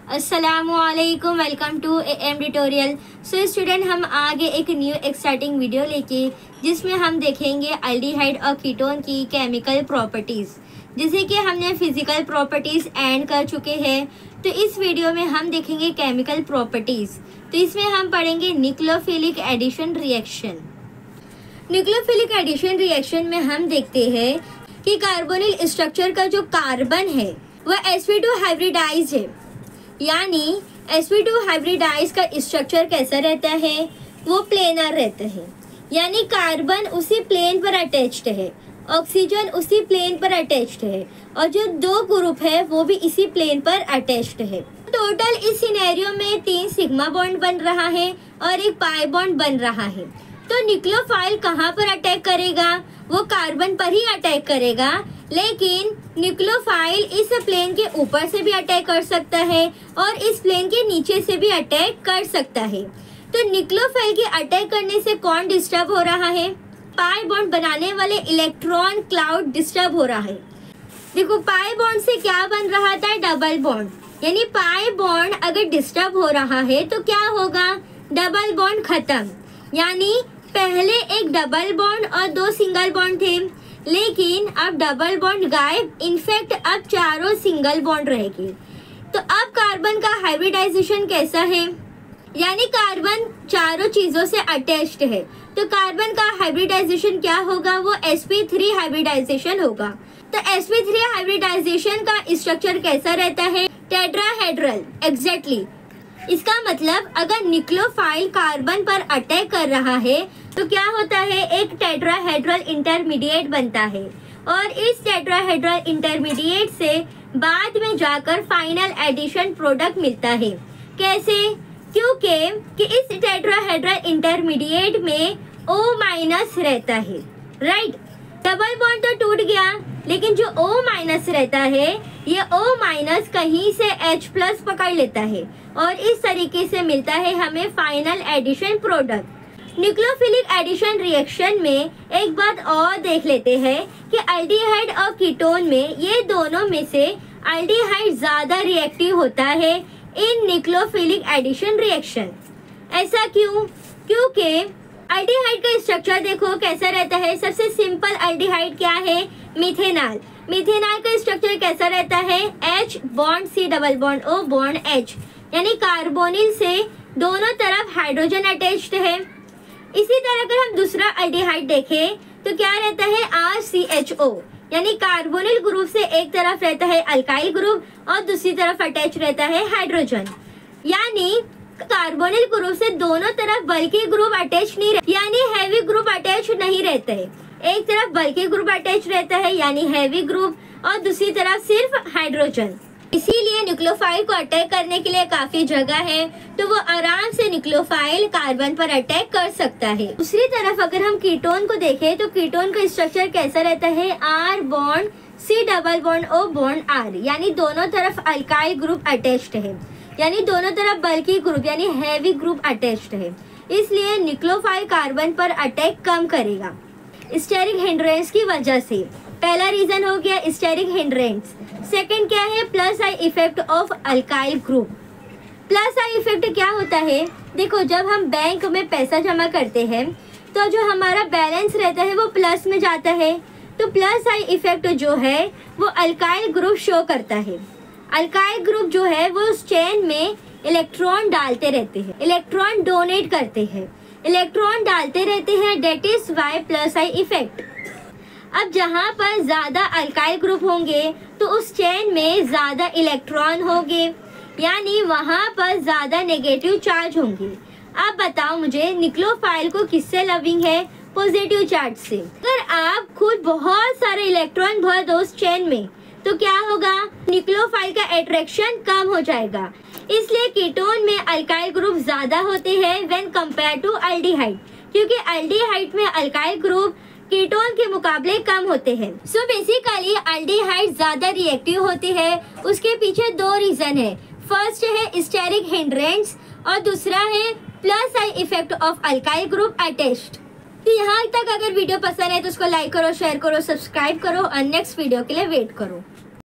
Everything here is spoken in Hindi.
अस्सलामुअलैकुम, welcome to M tutorial. So student, हम आगे एक न्यू एक्साइटिंग वीडियो लेके जिसमें हम देखेंगे अल्डिहाइड और कीटोन की केमिकल प्रॉपर्टीज़। जैसे कि हमने फिजिकल प्रॉपर्टीज़ एंड कर चुके हैं, तो इस वीडियो में हम देखेंगे केमिकल प्रॉपर्टीज़। तो इसमें हम पढ़ेंगे nucleophilic addition reaction. Nucleophilic addition reaction में हम देखते हैं कि कार्बोनिल स्ट्रक्चर का जो कार्बन है वह sp2 हाइब्रिडाइज है। यानी sp2 हाइब्रिडाइज का स्ट्रक्चर कैसा रहता है, वो प्लेनर रहता है। यानी कार्बन उसी प्लेन पर अटैच्ड है, ऑक्सीजन उसी प्लेन पर अटैच्ड है और जो दो ग्रुप है वो भी इसी प्लेन पर अटैच्ड है। टोटल इस सिनेरियो में 3 सिग्मा बॉन्ड बन रहा है और एक पाई बॉन्ड बन रहा है। तो न्यूक्लियोफाइल कहाँ पर अटैक करेगा? वो कार्बन पर ही अटैक करेगा, लेकिन न्यूक्लियोफाइल इस प्लेन के ऊपर से भी अटैक कर सकता है और इस प्लेन के नीचे से भी अटैक कर सकता है। तो न्यूक्लियोफाइल के अटैक करने से कौन डिस्टर्ब हो रहा है? पाई बॉन्ड बनाने वाले इलेक्ट्रॉन क्लाउड डिस्टर्ब हो रहा है। देखो, पाई बॉन्ड से क्या बन रहा था? Double bond. यानी पाई बॉन्ड अगर डिस्टर्ब हो रहा है तो क्या होगा? डबल बॉन्ड खत्म। यानी पहले एक डबल बॉन्ड और 2 सिंगल बॉन्ड थे, लेकिन अब डबल बॉन्ड गायब। इनफैक्ट अब चारों सिंगल बॉन्ड रहेगी। तो अब कार्बन का हाइब्रिडाइजेशन कैसा है? यानी कार्बन चारों चीजों से अटैच्ड है, तो कार्बन का हाइब्रिडाइजेशन क्या होगा? वो sp3 हाइब्रिडाइजेशन होगा। तो sp3 हाइब्रिडाइजेशन का स्ट्रक्चर कैसा रहता है? टेट्राहेड्रल। एग्जैक्टली। इसका मतलब अगर न्यूक्लियोफाइल कार्बन पर अटैक कर रहा है तो क्या होता है? एक टेट्राहेड्रल इंटरमीडिएट बनता है और इस टेट्राहेड्रल इंटरमीडिएट से बाद में जाकर फाइनल एडिशन प्रोडक्ट मिलता है। कैसे? क्योंकि इस टेट्राहेड्रल इंटरमीडिएट में O- रहता है, राइट। डबल बॉन्ड तो टूट गया, लेकिन जो O- रहता है, ये O- कहीं से H+ पकड़ लेता है और इस तरीके से मिलता है हमें final addition product. Nucleophilic addition reaction में एक बात और देख लेते हैं कि अल्डिहाइड और कीटोन में ये दोनों में से अल्डिहाइड ज्यादा रिएक्टिव होता है इन न्यूक्लियोफिलिक एडिशन रिएक्शन। ऐसा क्यों? क्योंकि अल्डिहाइड का स्ट्रक्चर देखो कैसा रहता है। सबसे सिंपल अल्डिहाइड क्या है? मिथेनॉल। मिथेनॉल का स्ट्रक्चर कैसा रहता है? H bond C double bond O bond H। यानी कार्बोनिल से दोनों तरफ हाइड्रोजन अटैच्ड है। इसी तरह अगर हम दूसरा अल्डिहाइड देखें तो क्या रहता है? RCHO। यानी कार्बोनिल ग्रुप से एक तरफ रहता है अल्काइल ग्रुप और दूसरी तरफ अटैच रहता है हाइड्रोजन। यानी कार्बोनिल ग्रुप से दोनों तरफ बल्कि ग्रुप अटैच नहीं रहते, यानी हैवी ग्रुप अटैच नहीं रहते हैं। एक तरफ बल्कि ग्रुप अटैच रहता है यानी हैवी ग्रुप और दूसरी तरफ सिर्फ हाइड्रोजन। इसीलिए न्यूक्लियोफाइल को अटैक करने के लिए काफी जगह है, तो वो आराम से न्यूक्लियोफाइल कार्बन पर अटैक कर सकता है। दूसरी तरफ अगर हम कीटोन को देखें तो कीटोन का स्ट्रक्चर कैसा रहता है? R bond C double bond O bond R। यानी दोनों तरफ अल्काइल ग्रुप अटैच्ड है, यानी दोनों तरफ बल्कि ग्रुप यानी हैवी ग्रुप अटैच्ड है। इसलिए न्यूक्लियोफाइल कार्बन पर अटैक कम करेगा स्टेरिक हिंड्रेंस की वजह से। पहला रीजन हो गया स्टेरिक हिंड्रेंस। सेकंड क्या है? Plus I effect of alkyl group. Plus I effect क्या होता है? देखो, जब हम बैंक में पैसा जमा करते हैं तो जो हमारा बैलेंस रहता है वो प्लस में जाता है। तो प्लस आई इफेक्ट जो है वो अल्काइल ग्रुप शो करता है। अल्काइल ग्रुप जो है वो उस चेन में इलेक्ट्रॉन डालते रहते हैं, इलेक्ट्रॉन डोनेट करते हैं, इलेक्ट्रॉन डालते रहते हैं। That is why plus I effect. अब जहाँ पर ज्यादा अल्काइल ग्रुप होंगे तो उस चेन में ज्यादा इलेक्ट्रॉन होंगे, यानी वहाँ पर ज्यादा नेगेटिव चार्ज होंगे। अब बताओ मुझे, न्यूक्लियोफाइल को किससे लविंग है? पॉजिटिव चार्ज से। अगर आप खुद बहुत सारे इलेक्ट्रॉन भर दो उस चेन में तो क्या होगा? न्यूक्लियोफाइल का अट्रैक्शन कम हो जाएगा। इसलिए कीटोन में अल्काइल ग्रुप ज्यादा होते हैं व्हेन कंपेयर टू अल्डिहाइड, क्योंकि अल्डिहाइड में अल्काइल ग्रुप कीटोन के मुकाबले कम होते हैं। सो बेसिकली अल्डिहाइड ज्यादा रिएक्टिव होते हैं। उसके पीछे 2 रीजन है। फर्स्ट है स्टेरिक हिंड्रेंस और दूसरा है plus I effect of alkyl group attached. तो यहाँ तक अगर वीडियो पसंद है तो उसको लाइक करो, शेयर करो, सब्सक्राइब करो और नेक्स्ट वीडियो के लिए वेट करो।